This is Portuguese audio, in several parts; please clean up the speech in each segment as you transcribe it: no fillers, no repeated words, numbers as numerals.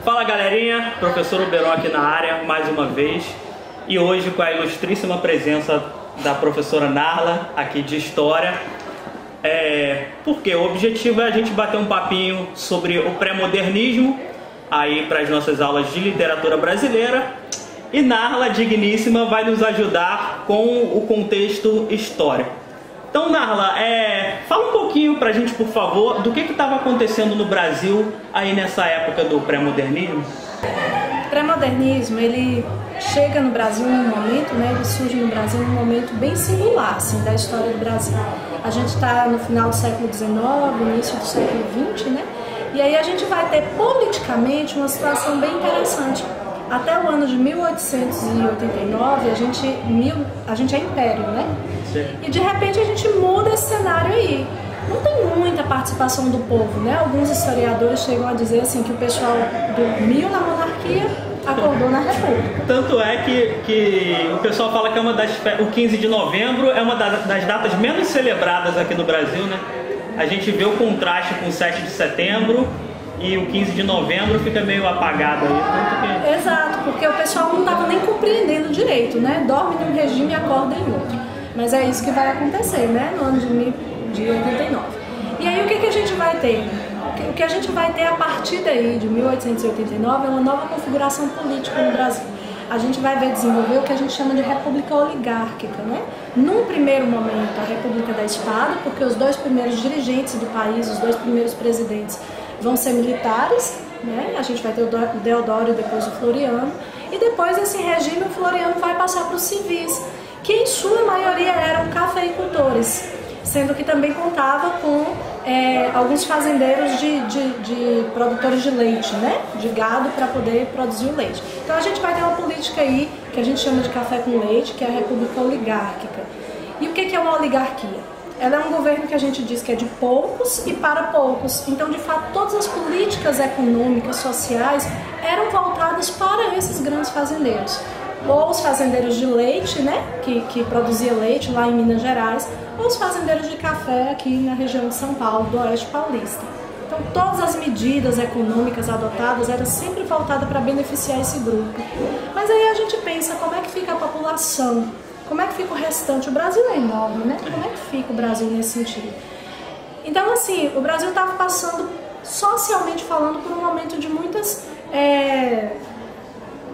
Fala galerinha, professor Uberó aqui na área mais uma vez e hoje com a ilustríssima presença da professora Narla aqui de História, porque o objetivo é a gente bater um papinho sobre o pré-modernismo aí para as nossas aulas de literatura brasileira e Narla, digníssima, vai nos ajudar com o contexto histórico. Então, Narla, fala um pouquinho pra gente, por favor, do que estava acontecendo no Brasil aí nessa época do pré-modernismo. O pré-modernismo, ele chega no Brasil num momento, ele surge no Brasil num momento bem singular, assim, da história do Brasil. A gente está no final do século XIX, início do século XX, e aí a gente vai ter politicamente uma situação bem interessante. Até o ano de 1889, a gente é império, Sim. E de repente a gente muda esse cenário aí. Não tem muita participação do povo, Alguns historiadores chegam a dizer assim que o pessoal dormiu na monarquia, acordou na república. Tanto é que o pessoal fala que o 15 de novembro é uma das datas menos celebradas aqui no Brasil, A gente vê o contraste com o 7 de setembro e o 15 de novembro fica meio apagado aí. Exato, porque o pessoal não estava nem compreendendo direito, Dorme num regime e acorda em outro. Mas é isso que vai acontecer, no ano de 89. E aí o que a gente vai ter? O que a gente vai ter a partir daí, de 1889, é uma nova configuração política no Brasil. A gente vai ver desenvolver o que a gente chama de república oligárquica, Num primeiro momento, a república da espada, porque os dois primeiros dirigentes do país, os dois primeiros presidentes, vão ser militares, A gente vai ter o Deodoro e depois o Floriano. E depois desse regime, o Floriano vai passar para os civis, que em sua maioria eram cafeicultores, sendo que também contava com alguns fazendeiros de produtores de leite, de gado para poder produzir o leite. Então a gente vai ter uma política aí que a gente chama de café com leite, que é a república oligárquica. E o que é uma oligarquia? Ela é um governo que a gente diz que é de poucos e para poucos. Então, de fato, todas as políticas econômicas, sociais, eram voltadas para esses grandes fazendeiros. Ou os fazendeiros de leite, que produzia leite lá em Minas Gerais, ou os fazendeiros de café aqui na região de São Paulo, do Oeste Paulista. Então, todas as medidas econômicas adotadas eram sempre voltadas para beneficiar esse grupo. Mas aí a gente pensa, como é que fica a população? Como é que fica o restante? O Brasil é enorme, Como é que fica o Brasil nesse sentido? Então, assim, o Brasil estava passando, socialmente falando, por um momento de muitas...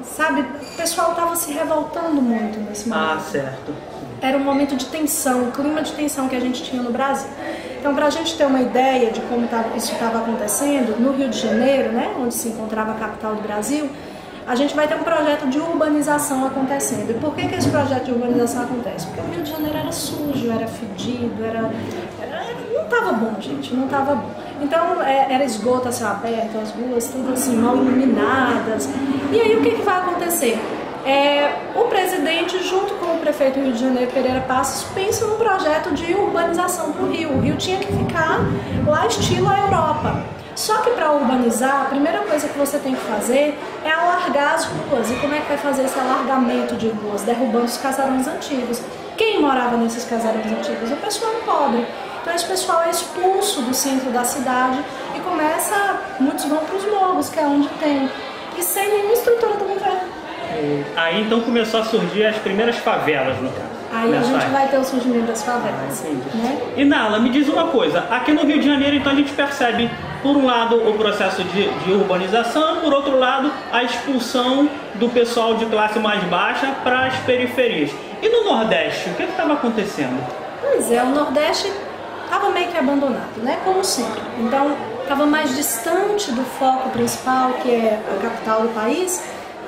o pessoal estava se revoltando muito nesse momento. Ah, certo. Era um momento de tensão, um clima de tensão que a gente tinha no Brasil. Então, para a gente ter uma ideia de como isso estava acontecendo, no Rio de Janeiro, onde se encontrava a capital do Brasil, a gente vai ter um projeto de urbanização acontecendo. E por que esse projeto de urbanização acontece? Porque o Rio de Janeiro era sujo, era fedido, não estava bom, gente, não estava bom. Então era esgoto a céu aberto, as ruas tudo assim, mal iluminadas. E aí o que vai acontecer? O presidente, junto com o prefeito do Rio de Janeiro, Pereira Passos, pensa num projeto de urbanização para o Rio. O Rio tinha que ficar lá estilo a Europa. Só que para urbanizar, a primeira coisa que você tem que fazer é alargar as ruas. E como é que vai fazer esse alargamento de ruas? Derrubando os casarões antigos. Quem morava nesses casarões antigos? O pessoal pobre. Então esse pessoal é expulso do centro da cidade e muitos vão para os morros, que é onde tem, e sem nenhuma estrutura do governo. Aí então começou a surgir as primeiras favelas, no caso. Aí a gente vai ter o surgimento das favelas. E Narla, me diz uma coisa, aqui no Rio de Janeiro então a gente percebe, por um lado, o processo de urbanização, por outro lado, a expulsão do pessoal de classe mais baixa para as periferias. E no Nordeste, o que estava acontecendo? Pois é, o Nordeste estava meio que abandonado, como sempre. Então, estava mais distante do foco principal, que é a capital do país,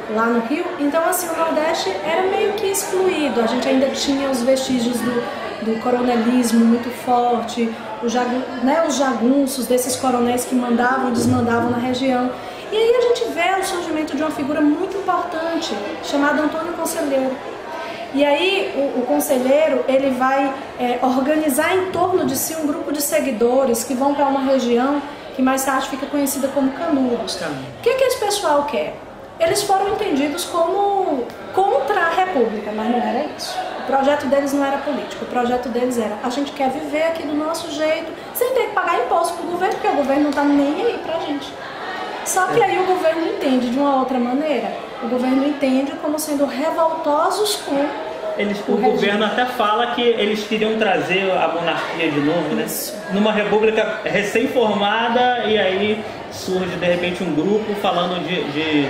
lá no Rio. Então, assim, o Nordeste era meio que excluído. A gente ainda tinha os vestígios do coronelismo muito forte, os jagunços desses coronéis que mandavam e desmandavam na região. E aí a gente vê o surgimento de uma figura muito importante, chamada Antônio Conselheiro. E aí o conselheiro, ele vai organizar em torno de si um grupo de seguidores que vão para uma região que mais tarde fica conhecida como Canudos. O que esse pessoal quer? Eles foram entendidos como contra a República, mas não era isso. O projeto deles não era político, o projeto deles era: a gente quer viver aqui do nosso jeito, sem ter que pagar imposto para o governo, porque o governo não está nem aí para a gente. Só que aí o governo entende de uma outra maneira. O governo entende como sendo revoltosos com o governo até fala que eles queriam trazer a monarquia de novo, né? Numa república recém-formada, e aí surge de repente um grupo falando de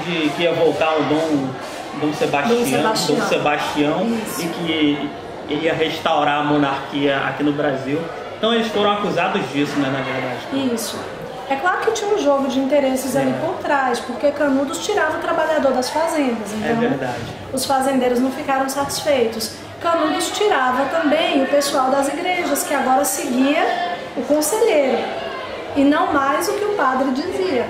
que ia voltar o Dom Sebastião e que ia restaurar a monarquia aqui no Brasil. Então eles foram acusados disso, né, na verdade. Isso. É claro que tinha um jogo de interesses ali por trás, porque Canudos tirava o trabalhador das fazendas. Então, é verdade. Os fazendeiros não ficaram satisfeitos. Canudos tirava também o pessoal das igrejas, que agora seguia o conselheiro, e não mais o que o padre dizia.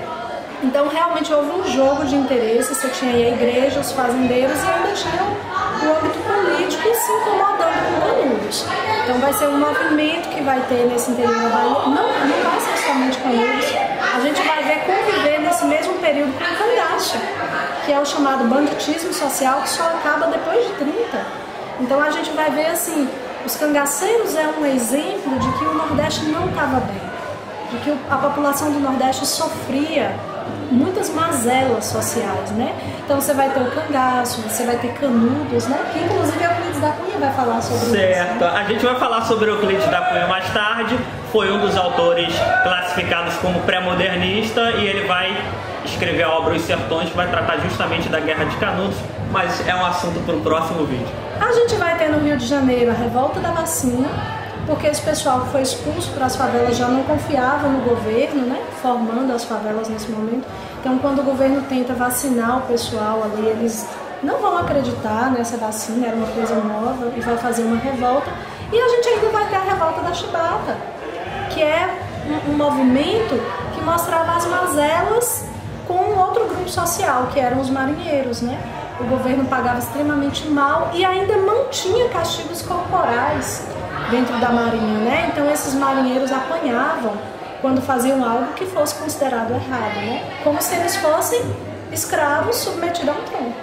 Então realmente houve um jogo de interesses. Você tinha aí a igreja, os fazendeiros, e ainda tinha o âmbito político se incomodando com Canudos. Então vai ser um movimento que vai ter nesse interior da Bahia. Não vai ser somente Canudos. A gente vai ver conviver nesse mesmo período com o cangaço, que é o chamado banditismo social, que só acaba depois de 30. Então a gente vai ver assim, os cangaceiros é um exemplo de que o Nordeste não estava bem, de que a população do Nordeste sofria muitas mazelas sociais, né? Então você vai ter o cangaço, você vai ter Canudos, né? Que inclusive Euclides da Cunha vai falar sobre isso. Certo, né? A gente vai falar sobre Euclides da Cunha mais tarde. Foi um dos autores classificados como pré-modernista, e ele vai escrever a obra Os Sertões, que vai tratar justamente da Guerra de Canudos, mas é um assunto para o próximo vídeo. A gente vai ter no Rio de Janeiro a revolta da vacina, porque esse pessoal que foi expulso para as favelas já não confiava no governo, né, formando as favelas nesse momento. Então, quando o governo tenta vacinar o pessoal ali, eles não vão acreditar nessa vacina, era uma coisa nova, e vai fazer uma revolta. E a gente ainda vai ter a revolta da Chibata, que é um movimento que mostrava as mazelas com um outro grupo social, que eram os marinheiros, né? O governo pagava extremamente mal e ainda mantinha castigos corporais dentro da marinha, né? Então esses marinheiros apanhavam quando faziam algo que fosse considerado errado, né? Como se eles fossem escravos submetidos a um trono.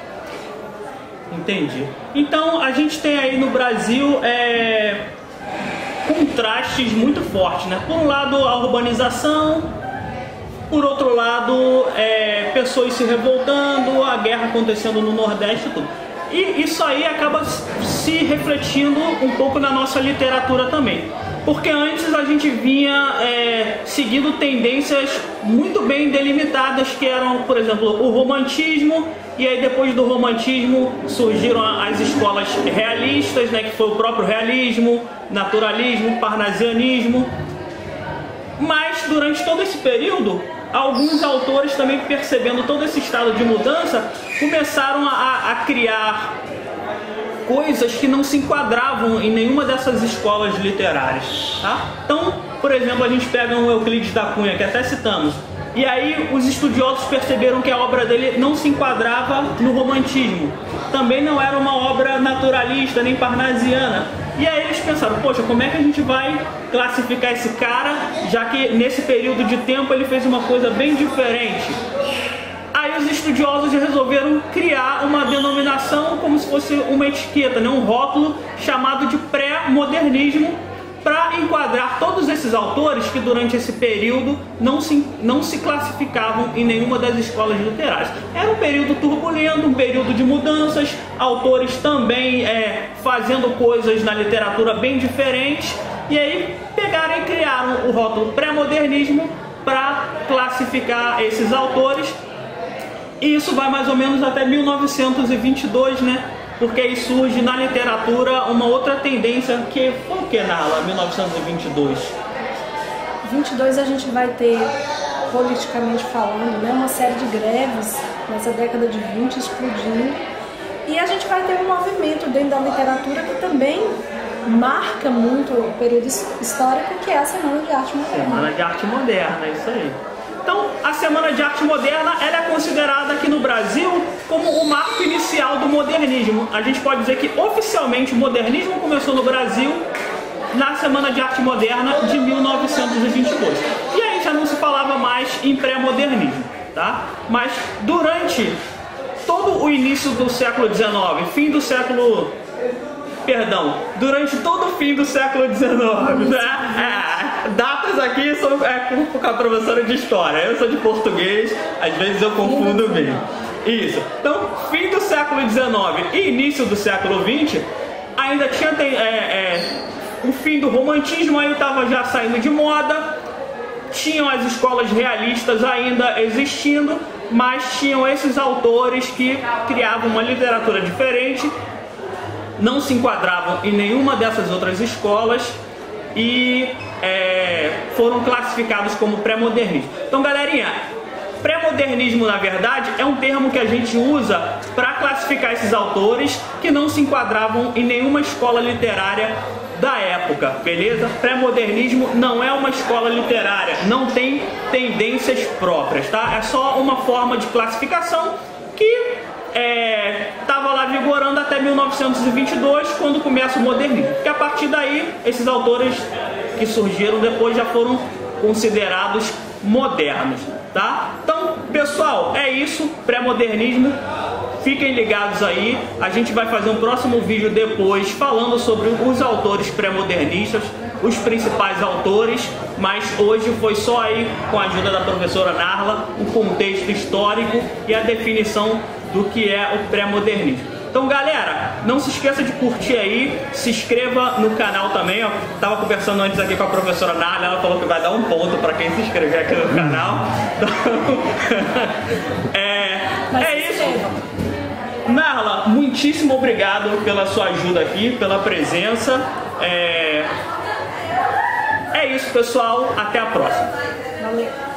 Entendi. Então a gente tem aí no Brasil contrastes muito fortes, né? Por um lado a urbanização, por outro lado pessoas se revoltando, a guerra acontecendo no Nordeste e tudo. E isso aí acaba se refletindo um pouco na nossa literatura também. Porque antes a gente vinha seguindo tendências muito bem delimitadas, que eram, por exemplo, o romantismo, e aí depois do romantismo surgiram as escolas realistas, né, que foi o próprio realismo, naturalismo, parnasianismo. Mas durante todo esse período, alguns autores também, percebendo todo esse estado de mudança, começaram a criar coisas que não se enquadravam em nenhuma dessas escolas literárias, tá? Então, por exemplo, a gente pega um Euclides da Cunha, que até citamos, e aí os estudiosos perceberam que a obra dele não se enquadrava no romantismo, também não era uma obra naturalista nem parnasiana. E aí eles pensaram, poxa, como é que a gente vai classificar esse cara, já que nesse período de tempo ele fez uma coisa bem diferente? Aí os estudiosos resolveram criar uma denominação como se fosse uma etiqueta, né? Um rótulo chamado de pré-modernismo, para enquadrar todos esses autores que durante esse período não se classificavam em nenhuma das escolas literárias. Era um período turbulento, um período de mudanças, autores também fazendo coisas na literatura bem diferentes, e aí pegaram e criaram o rótulo pré-modernismo para classificar esses autores. E isso vai mais ou menos até 1922, né? Porque aí surge na literatura uma outra tendência, que foi o que, Narla, 1922? 22 a gente vai ter, politicamente falando, né, uma série de greves nessa década de 20 explodindo. E a gente vai ter um movimento dentro da literatura que também marca muito o período histórico, que é a Semana de Arte Moderna. Semana de Arte Moderna, é isso aí. Então, a Semana de Arte Moderna ela é considerada aqui no Brasil como o marco inicial do modernismo. A gente pode dizer que oficialmente o modernismo começou no Brasil na Semana de Arte Moderna de 1922. E aí já não se falava mais em pré-modernismo, tá? Mas durante todo o início do século XIX, durante todo o fim do século XIX, né? datas aqui são com a professora de história, eu sou de português, às vezes eu confundo bem. Isso. Então, fim do século XIX e início do século XX, ainda tinha o fim do romantismo, aí estava já saindo de moda, tinham as escolas realistas ainda existindo, mas tinham esses autores que criavam uma literatura diferente, não se enquadravam em nenhuma dessas outras escolas e foram classificados como pré-modernismo. Então, galerinha, pré-modernismo, na verdade, é um termo que a gente usa para classificar esses autores que não se enquadravam em nenhuma escola literária da época, beleza? Pré-modernismo não é uma escola literária, não tem tendências próprias, tá? É só uma forma de classificação que estava lá vigorando até 1922, quando começa o modernismo. Porque a partir daí, esses autores que surgiram depois já foram considerados modernos, tá? Então, pessoal, é isso, pré-modernismo. Fiquem ligados aí, a gente vai fazer um próximo vídeo depois falando sobre os autores pré-modernistas, os principais autores, mas hoje foi só aí com a ajuda da professora Narla, o contexto histórico e a definição do que é o pré-modernismo. Então, galera, não se esqueça de curtir aí, se inscreva no canal também. Eu tava conversando antes aqui com a professora Narla, ela falou que vai dar um ponto para quem se inscrever aqui no canal. Então, é isso. Narla, muitíssimo obrigado pela sua ajuda aqui, pela presença. É isso, pessoal. Até a próxima. Valeu.